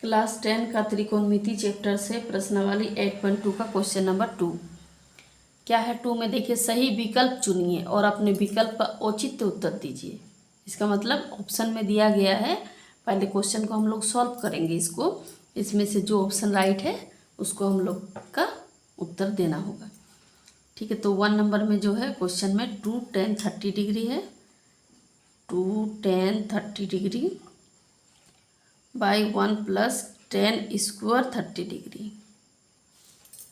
Class 10 का त्रिकोणमिति chapter से प्रश्नावली 8.2 का क्वेश्चन नंबर 2 क्या है। 2 में देखिए सही विकल्प चुनिए और अपने विकल्प का औचित्य उत्तर दीजिए। इसका मतलब ऑप्शन में दिया गया है, पहले क्वेश्चन को हम लोग सॉल्व करेंगे। इसमें से जो ऑप्शन राइट है उसको हम लोग का उत्तर देना होगा। ठीक है, तो 1 नंबर में जो है क्वेश्चन में 2 tan 30 डिग्री है। 2 tan 30 degree by 1 plus tan square 30 degree.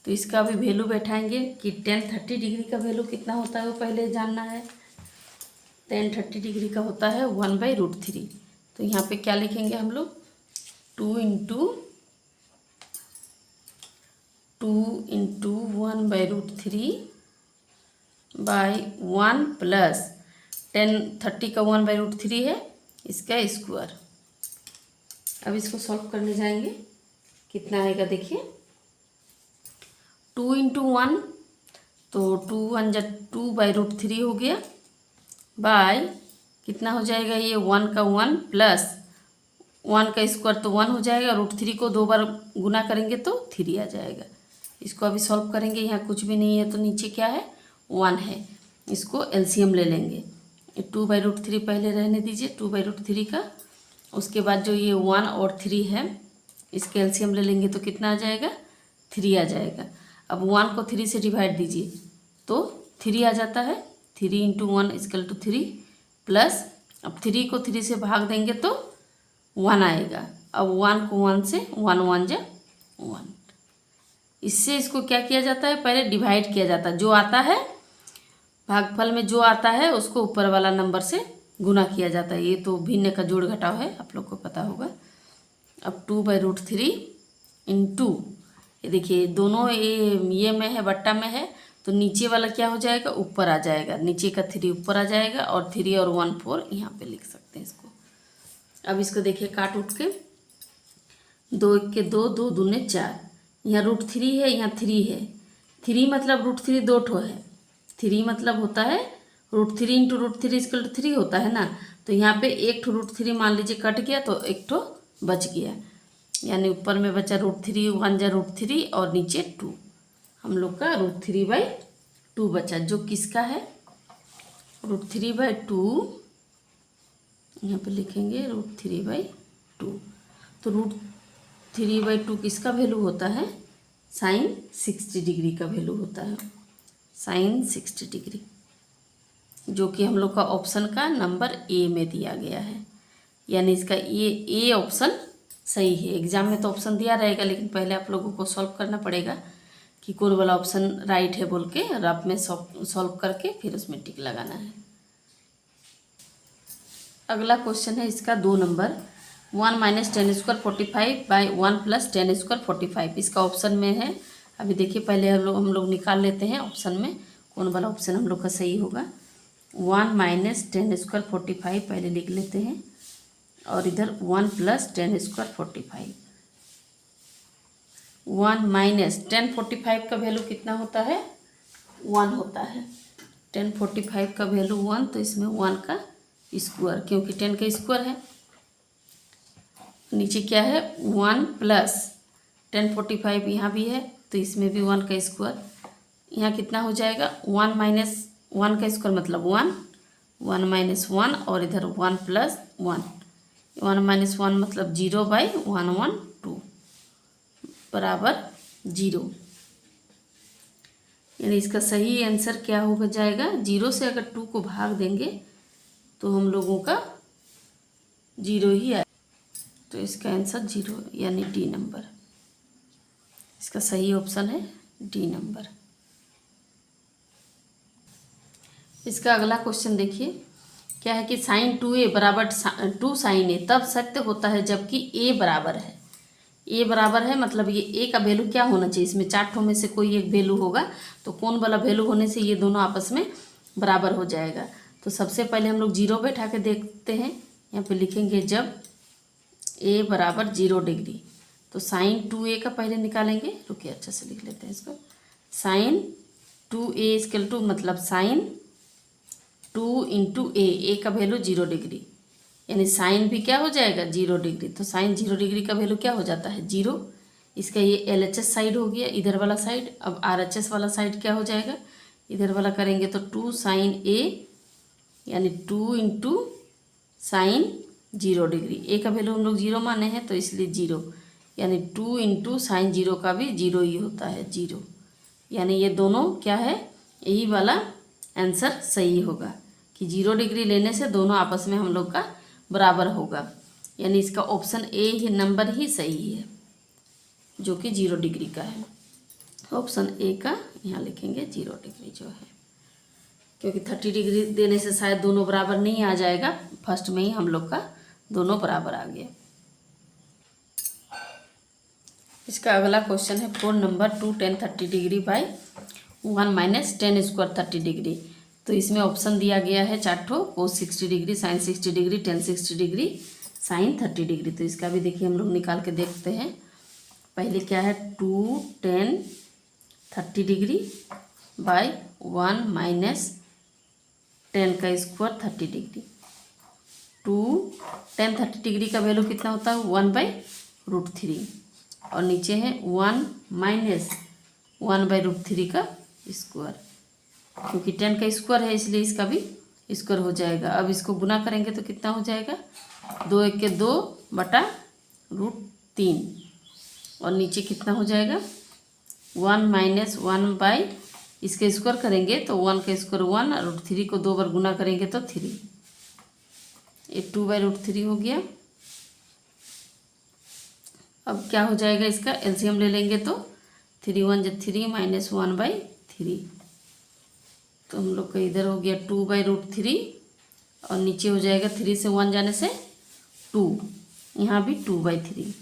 तो इसका भी वैल्यू बैठाएंगे कि tan 30 डिग्री का वैल्यू कितना होता है वो पहले जानना है। tan 30 डिग्री का होता है 1/√3। तो यहाँ पे क्या लिखेंगे हम लोग, 2 इंटू 1/√3 बाई 1 प्लस tan 30 का 1/√3 है, इसका स्क्वायर। अब इसको सॉल्व करने जाएंगे, कितना आएगा देखिए। 2 इंटू 1 तो 2 1 जा 2/√3 हो गया, बाय कितना हो जाएगा ये 1 का 1 प्लस 1 का स्क्वायर तो 1 हो जाएगा, √3 को 2 बार गुना करेंगे तो 3 आ जाएगा। इसको अभी सॉल्व करेंगे, यहाँ कुछ भी नहीं है तो नीचे क्या है 1 है, इसको एलसीएम ले लेंगे। 2/√3 पहले रहने दीजिए 2/√3 का, उसके बाद जो ये 1 और 3 है इसके एलसीएम ले लेंगे तो कितना आ जाएगा 3 आ जाएगा। अब 1 को 3 से डिवाइड दीजिए तो 3 आ जाता है। 3 इंटू 1 इक्वल टू 3 प्लस, अब 3 को 3 से भाग देंगे तो 1 आएगा। अब 1 को 1 से 1 1 जा 1। इससे इसको क्या किया जाता है, पहले डिवाइड किया जाता है। जो आता है भागफल में जो आता है उसको ऊपर वाला नंबर से गुना किया जाता है। ये तो भिन्न का जोड़ घटाव है, आप लोग को पता होगा। अब 2/√3 इंटू, ये देखिए दोनों ये में है बट्टा में है तो नीचे वाला क्या हो जाएगा ऊपर आ जाएगा, नीचे का 3 ऊपर आ जाएगा और 3 और 1 4 यहाँ पे लिख सकते हैं इसको। अब इसको देखिए काट उठ के, 2 1 के 2, 2 दूने 4, यहाँ √3 है, यहाँ 3 है। 3 मतलब √3 दो ठो है, 3 मतलब होता है √3 इंटू √3 इक्वल टू 3 होता है ना। तो यहाँ पे एक ठो √3 मान लीजिए कट गया तो एक ठो बच गया, यानी ऊपर में बचा √3 1 जा √3 और नीचे 2, हम लोग का √3/2 बचा, जो किसका है √3/2। यहाँ पे लिखेंगे √3/2। तो √3/2 किसका वैल्यू होता है, sin 60 डिग्री का वैल्यू होता है, sin 60 डिग्री, जो कि हम लोग का ऑप्शन का नंबर ए में दिया गया है। यानी इसका ए ऑप्शन सही है। एग्जाम में तो ऑप्शन दिया रहेगा लेकिन पहले आप लोगों को सॉल्व करना पड़ेगा कि कौन वाला ऑप्शन राइट है बोल के, और आप में सॉल्व करके फिर उसमें टिक लगाना है। अगला क्वेश्चन है इसका 2 number, 1 minus tan square 45 by 1 plus tan square 45। इसका ऑप्शन में है। अभी देखिए पहले हम लोग निकाल लेते हैं ऑप्शन में कौन वाला ऑप्शन हम लोग का सही होगा। 1 माइनस tan स्क्वायर 45 पहले लिख लेते हैं और इधर 1 plus tan square 45। 1 minus tan 45 का वैल्यू कितना होता है 1 होता है। tan 45 का वैल्यू 1, तो इसमें 1 का स्क्वायर, क्योंकि 10 का स्क्वायर है। नीचे क्या है 1 प्लस tan 45 यहाँ भी है तो इसमें भी 1 का स्क्वायर। यहाँ कितना हो जाएगा 1 माइनस 1 का स्क्वायर मतलब 1, 1 माइनस 1 और इधर 1 प्लस 1, 1 माइनस 1 मतलब 0/112 बराबर 0। यानी इसका सही आंसर क्या होगा जाएगा, 0 से अगर 2 को भाग देंगे तो हम लोगों का 0 ही आए, तो इसका आंसर 0 यानी डी नंबर। इसका सही ऑप्शन है डी नंबर। इसका अगला क्वेश्चन देखिए क्या है कि sin 2a बराबर 2 sin a तब सत्य होता है जबकि a बराबर है। a बराबर है मतलब ये a का वैल्यू क्या होना चाहिए, इसमें 4 ठों में से कोई एक वैल्यू होगा, तो कौन वाला वैल्यू होने से ये दोनों आपस में बराबर हो जाएगा। तो सबसे पहले हम लोग 0 बैठा के देखते हैं। यहाँ पे लिखेंगे जब a बराबर 0 डिग्री, तो sin 2a का पहले निकालेंगे। रुकिए अच्छा से लिख लेते हैं इसको, sin 2a इक्वल टू मतलब sin 2 इंटू ए का वैल्यू 0 डिग्री, यानी साइन भी क्या हो जाएगा 0 डिग्री। तो साइन 0 डिग्री का वैल्यू क्या हो जाता है 0। इसका ये LHS साइड हो गया इधर वाला साइड। अब RHS वाला साइड क्या हो जाएगा, इधर वाला करेंगे तो 2 साइन A यानी 2 इंटू साइन 0 डिग्री। ए का वैल्यू हम लोग 0 माने हैं तो इसलिए 0, यानी 2 इंटू साइन 0 का भी 0 ही होता है 0। यानी ये दोनों क्या है, यही वाला आंसर सही होगा कि 0 डिग्री लेने से दोनों आपस में हम लोग का बराबर होगा। यानी इसका ऑप्शन ए ही नंबर ही सही है जो कि 0 डिग्री का है। ऑप्शन ए का यहाँ लिखेंगे 0 डिग्री जो है, क्योंकि 30 डिग्री देने से शायद दोनों बराबर नहीं आ जाएगा। फर्स्ट में ही हम लोग का दोनों बराबर आ गया। इसका अगला क्वेश्चन है 4 number 2 10 30 degree by 1 minus 10 square 30 degree. तो इसमें ऑप्शन दिया गया है 4 ठो, cos 60 degree, sine 60 degree, tan 60 degree, sine 30 degree. तो इसका भी देखिए हम लोग निकाल के देखते हैं। पहले क्या है 2 10 30 डिग्री बाई 1 माइनस 10 का स्क्वायर 30 डिग्री। 2 10 30 डिग्री का वैल्यू कितना होता है 1/√3 और नीचे है 1 माइनस 1/√3 का स्क्वायर, क्योंकि 10 का स्क्वायर है इसलिए इसका भी स्क्वायर हो जाएगा। अब इसको गुना करेंगे तो कितना हो जाएगा 2 1 के 2/√3 और नीचे कितना हो जाएगा 1 माइनस 1 बाई, इसके स्क्वायर करेंगे तो 1 का स्क्वायर 1 और √3 को 2 बार गुना करेंगे तो 3, ये 2/√3 हो गया। अब क्या हो जाएगा इसका एलसीएम ले लेंगे तो 3 1 जो 3 माइनस 1/3, तो हम लोग का इधर हो गया 2/√3 और नीचे हो जाएगा 3 से 1 जाने से 2, यहाँ भी 2/3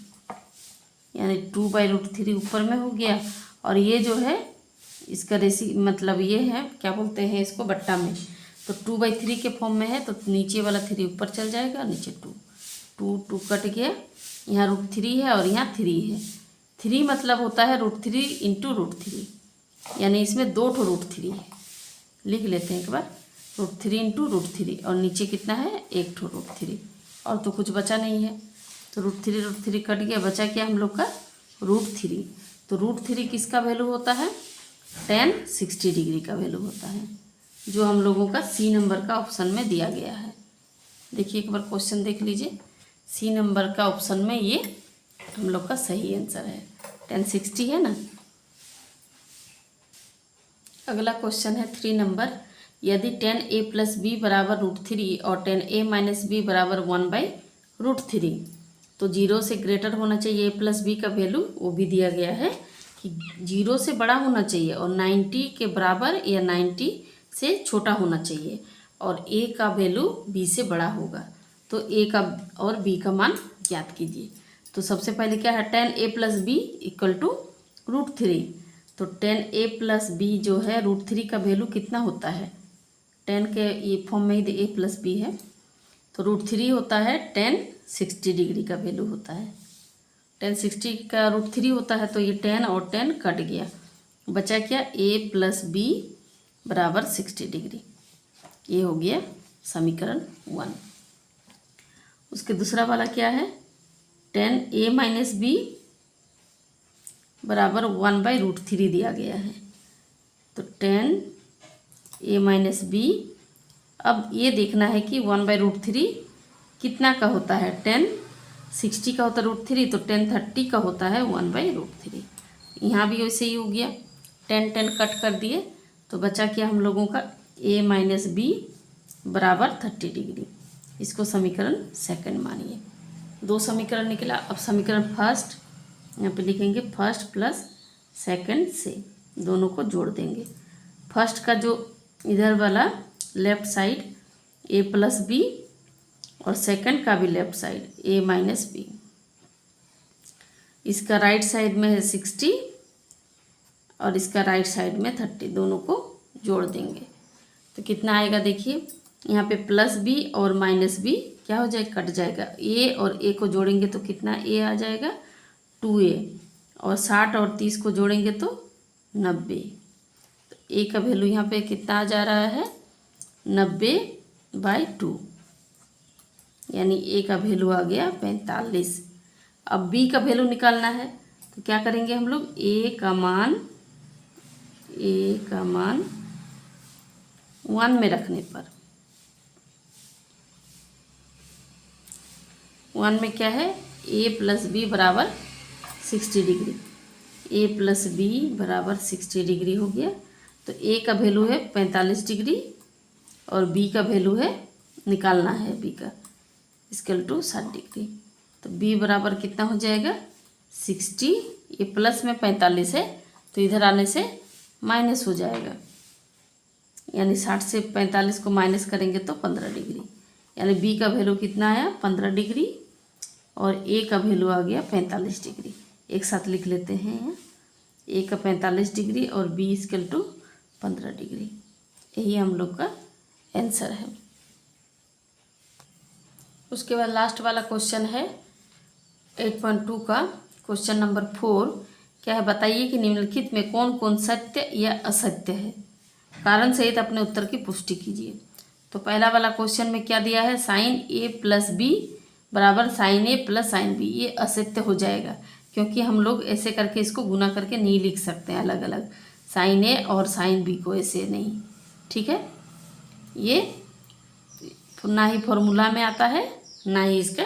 यानी 2/√3 ऊपर में हो गया। और ये जो है इसका मतलब ये है क्या बोलते हैं इसको बट्टा में, तो 2/3 के फॉर्म में है तो नीचे वाला 3 ऊपर चल जाएगा, नीचे 2 कट गया, यहाँ √3 है और यहाँ 3 है। 3 मतलब होता है √3 इंटू √3, यानी इसमें 2 ठो √3 है। लिख लेते हैं एक बार √3 इंटू √3 और नीचे कितना है 1 ठो √3 और तो कुछ बचा नहीं है। तो √3 कट गया, बचा क्या हम लोग का √3। तो √3 किसका वैल्यू होता है tan 60 डिग्री का वैल्यू होता है, जो हम लोगों का सी नंबर का ऑप्शन में दिया गया है। देखिए एक बार क्वेश्चन देख लीजिए, सी नंबर का ऑप्शन में ये हम लोग का सही आंसर है, tan 60 है ना। अगला क्वेश्चन है 3 नंबर, यदि tan a प्लस बी बराबर √3 और tan a माइनस बी बराबर 1/√3 तो 0 से ग्रेटर होना चाहिए a प्लस बी का वैल्यू, वो भी दिया गया है कि 0 से बड़ा होना चाहिए और 90 के बराबर या 90 से छोटा होना चाहिए और a का वैल्यू b से बड़ा होगा। तो a का और b का मान ज्ञात कीजिए। तो सबसे पहले क्या है tan a plus B equal to √3, तो tan a प्लस बी जो है √3 का वैल्यू कितना होता है, tan के ये फॉर्म में ही a प्लस बी है तो √3 होता है tan 60 डिग्री का वैल्यू होता है। tan 60 का √3 होता है तो ये tan और tan कट गया, बचा क्या a प्लस बी बराबर 60 डिग्री। ये हो गया समीकरण 1। उसके दूसरा वाला क्या है tan a माइनस बी बराबर 1/√3 दिया गया है। तो tan a माइनस बी, अब ये देखना है कि 1/√3 कितना का होता है, tan 60 का होता है √3 तो tan 30 का होता है 1/√3। यहाँ भी वैसे ही हो गया, tan कट कर दिए तो बचा क्या हम लोगों का a माइनस बी बराबर 30 डिग्री। इसको समीकरण 2 मानिए। 2 समीकरण निकला। अब समीकरण फर्स्ट यहाँ पे लिखेंगे, फर्स्ट प्लस सेकंड से दोनों को जोड़ देंगे। फर्स्ट का जो इधर वाला left side a plus B और सेकंड का भी left side a minus B, इसका राइट साइड में है 60 और इसका राइट साइड में 30, दोनों को जोड़ देंगे तो कितना आएगा देखिए, यहाँ पे प्लस बी और माइनस बी क्या हो जाएगा कट जाएगा, a और a को जोड़ेंगे तो कितना a आ जाएगा 2a और 60 और 30 को जोड़ेंगे तो 90। तो a का वैल्यू यहाँ पे कितना आ जा रहा है 90/2। यानी ए का वैल्यू आ गया 45। अब बी का वैल्यू निकालना है, तो क्या करेंगे हम लोग, ए का मान 1 में रखने पर 1 में क्या है, ए प्लस बी बराबर 60 डिग्री, ए प्लस बी बराबर 60 डिग्री हो गया। तो ए का वैल्यू है 45 डिग्री और बी का वैल्यू है, निकालना है बी का, इक्वल टू 60 डिग्री। तो बी बराबर कितना हो जाएगा 60, ये प्लस में 45 है तो इधर आने से माइनस हो जाएगा, यानी 60 से 45 को माइनस करेंगे तो 15 डिग्री, यानी बी का वैल्यू कितना आया 15 डिग्री और ए का वैल्यू आ गया 45 डिग्री। एक साथ लिख लेते हैं, ए का 45 डिग्री और बी इक्वल टू 15 डिग्री। यही हम लोग का आंसर है। उसके बाद लास्ट वाला क्वेश्चन है 8.2 का क्वेश्चन नंबर 4। क्या है, बताइए कि निम्नलिखित में कौन कौन सत्य या असत्य है, कारण सहित अपने उत्तर की पुष्टि कीजिए। तो पहला वाला क्वेश्चन में क्या दिया है, साइन ए प्लस बी बराबर साइन ए प्लस साइन बी, ये असत्य हो जाएगा क्योंकि हम लोग ऐसे करके इसको गुना करके नहीं लिख सकते हैं अलग अलग, साइन ए और साइन बी को ऐसे नहीं, ठीक है। ये ना ही फॉर्मूला में आता है ना ही इसका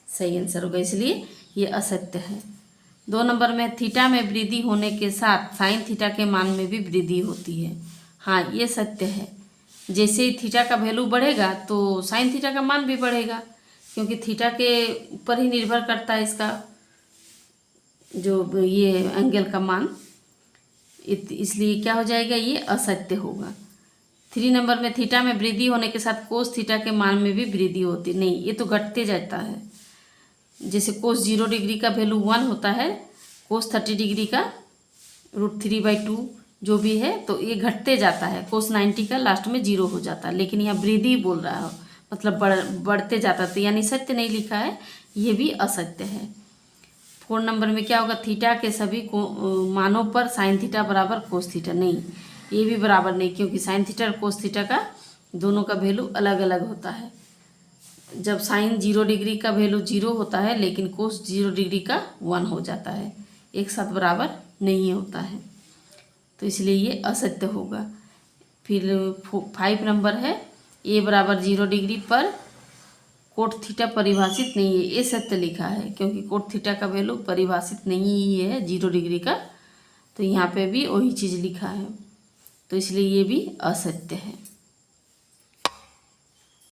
सही आंसर होगा, इसलिए ये असत्य है। 2 नंबर में थीटा में वृद्धि होने के साथ साइन थीटा के मान में भी वृद्धि होती है। हाँ, ये सत्य है। जैसे ही थीटा का वैल्यू बढ़ेगा तो साइन थीटा का मान भी बढ़ेगा, क्योंकि थीटा के ऊपर ही निर्भर करता है इसका जो ये एंगल का मान, इसलिए क्या हो जाएगा, ये असत्य होगा। 3 नंबर में थीटा में वृद्धि होने के साथ कोस थीटा के मान में भी वृद्धि होती नहीं, ये तो घटते जाता है। जैसे कोस 0 डिग्री का वैल्यू 1 होता है, कोस 30 डिग्री का √3/2 जो भी है, तो ये घटते जाता है। कोस 90 का लास्ट में 0 हो जाता है, लेकिन यहाँ वृद्धि बोल रहा है, मतलब बढ़ते जाता है, तो यानी सत्य नहीं लिखा है, ये भी असत्य है। 4 नंबर में क्या होगा, थीटा के सभी मानों पर साइन थीटा बराबर कोस थीटा, नहीं, ये भी बराबर नहीं, क्योंकि साइन थीटा और कोस थीटा का दोनों का वैल्यू अलग अलग होता है। जब साइन 0 डिग्री का वैल्यू 0 होता है, लेकिन कोस 0 डिग्री का 1 हो जाता है, एक साथ बराबर नहीं होता है, तो इसलिए ये असत्य होगा। फिर 5 नंबर है, ए बराबर 0 डिग्री पर कोट थीटा परिभाषित नहीं है, ये सत्य लिखा है, क्योंकि कोट थीटा का वैल्यू परिभाषित नहीं ही है 0 डिग्री का, तो यहाँ पे भी वही चीज़ लिखा है, तो इसलिए ये भी असत्य है।